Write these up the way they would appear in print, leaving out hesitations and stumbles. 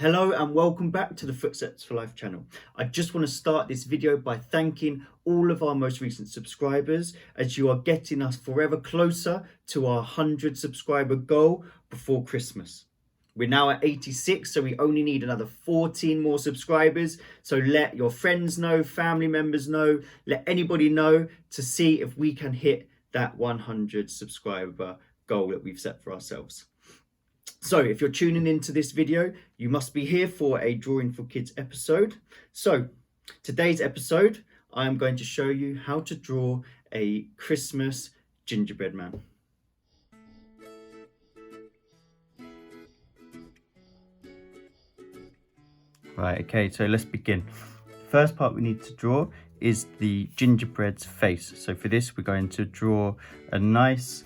Hello and welcome back to the Footsteps for Life channel. I just want to start this video by thanking all of our most recent subscribers as you are getting us forever closer to our 100 subscriber goal before Christmas. We're now at 86, so we only need another 14 more subscribers. So let your friends know, family members know, let anybody know to see if we can hit that 100 subscriber goal that we've set for ourselves. So if you're tuning into this video, you must be here for a Drawing for Kids episode. So today's episode, I am going to show you how to draw a Christmas gingerbread man. Right, okay, so let's begin. First part we need to draw is the gingerbread's face. So for this, we're going to draw a nice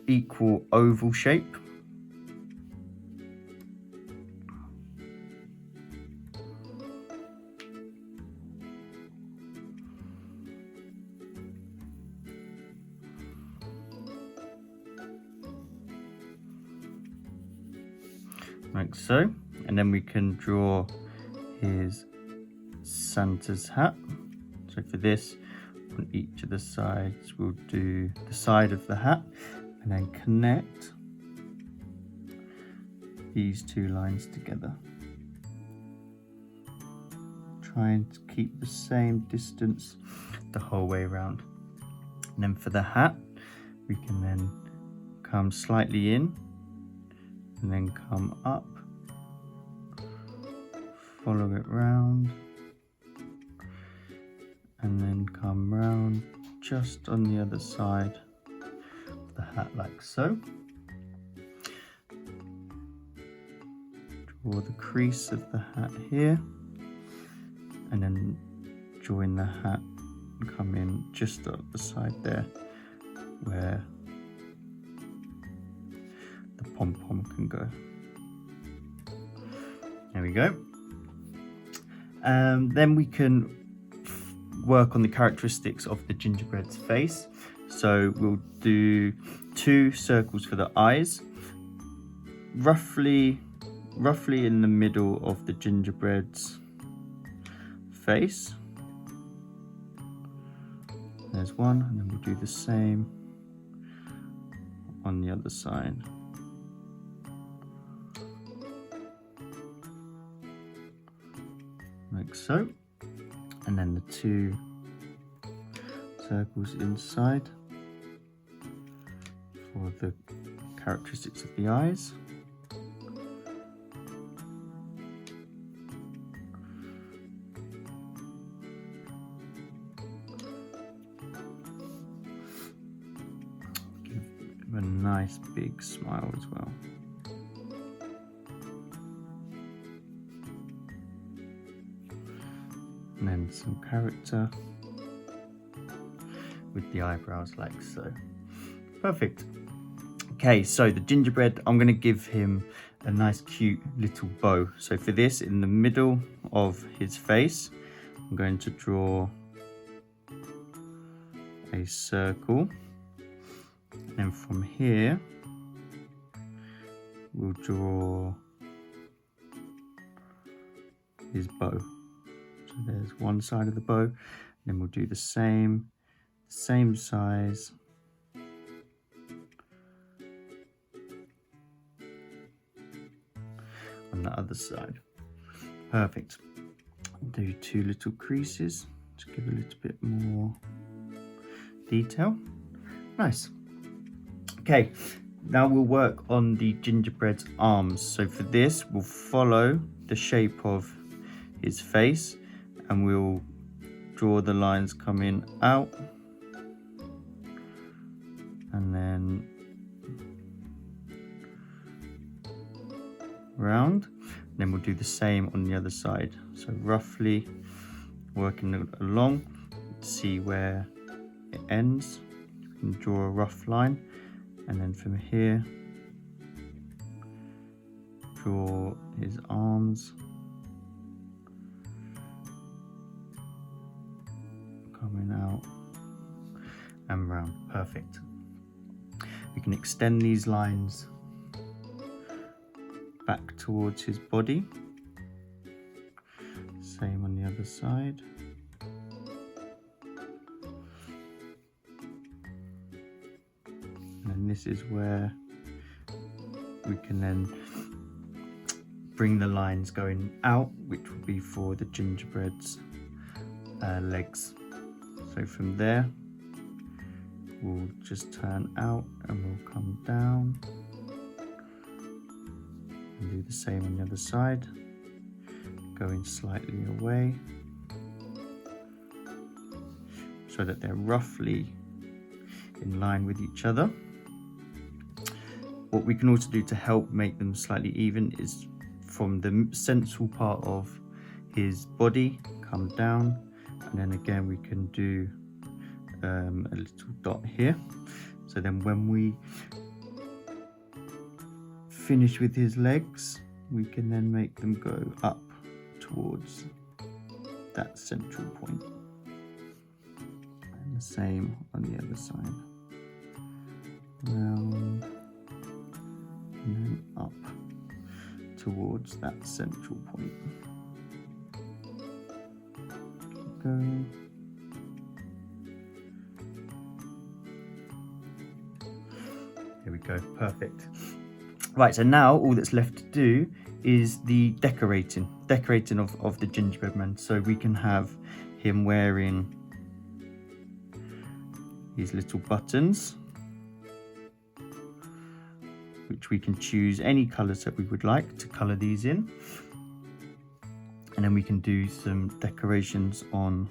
equal oval shape. Like so, and then we can draw his Santa's hat. So for this, on each of the sides, we'll do the side of the hat and then connect these two lines together. Trying to keep the same distance the whole way around. And then for the hat, we can then come slightly in and then come up, follow it round, and then come round just on the other side of the hat like so. Draw the crease of the hat here, and then join the hat and come in just up the side there where the pom-pom can go. There we go. Then we can work on the characteristics of the gingerbread's face. So we'll do 2 circles for the eyes, roughly in the middle of the gingerbread's face. There's one, and then we'll do the same on the other side. Like so, and then the 2 circles inside for the characteristics of the eyes. Give him a nice big smile as well. And then some character with the eyebrows like so. Perfect. Okay, so the gingerbread, I'm going to give him a nice cute little bow. So for this, in the middle of his face, I'm going to draw a circle. And from here, we'll draw his bow. So there's one side of the bow, and then we'll do the same size on the other side. Perfect. Do 2 little creases to give a little bit more detail. Nice. Okay, now we'll work on the gingerbread's arms. So for this, we'll follow the shape of his face, and we'll draw the lines coming out and then round. And then we'll do the same on the other side. So roughly working along to see where it ends. You can draw a rough line, and then from here draw his arms. Coming out and round. Perfect. We can extend these lines back towards his body. Same on the other side. And this is where we can then bring the lines going out, which will be for the gingerbread's legs. So from there, we'll just turn out and we'll come down and do the same on the other side, going slightly away so that they're roughly in line with each other. What we can also do to help make them slightly even is from the central part of his body, come down, and then again we can do a little dot here. So then when we finish with his legs, we can then make them go up towards that central point. And the same on the other side. Round and then up towards that central point. Keep going. There we go, perfect. Right, so now all that's left to do is the decorating of the gingerbread man. So we can have him wearing these little buttons, which we can choose any colours that we would like to colour these in. And then we can do some decorations on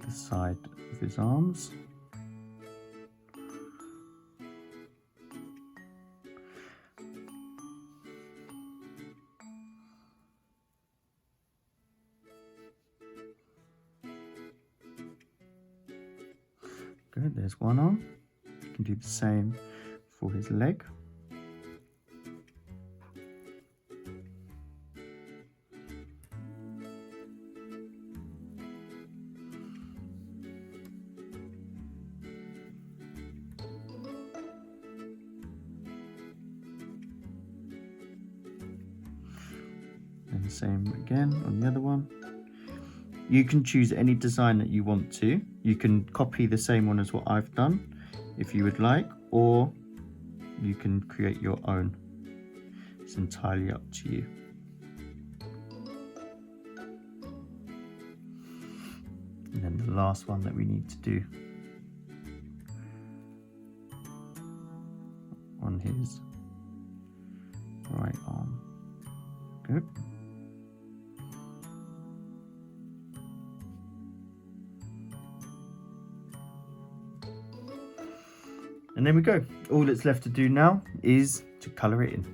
the side of his arms. Good, there's one arm. You can do the same for his leg. And the same again on the other one. You can choose any design that you want to. You can copy the same one as what I've done if you would like, or you can create your own. It's entirely up to you. And then the last one that we need to do on his right arm. Good. And there we go. All that's left to do now is to colour it in.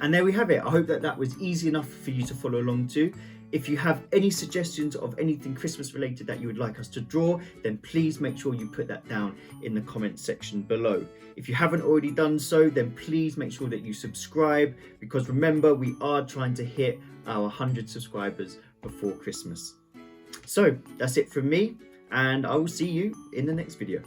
And there we have it. I hope that that was easy enough for you to follow along to. If you have any suggestions of anything Christmas related that you would like us to draw, then please make sure you put that down in the comment section below. If you haven't already done so, then please make sure that you subscribe, because remember, we are trying to hit our 100 subscribers before Christmas. So that's it from me, and I will see you in the next video.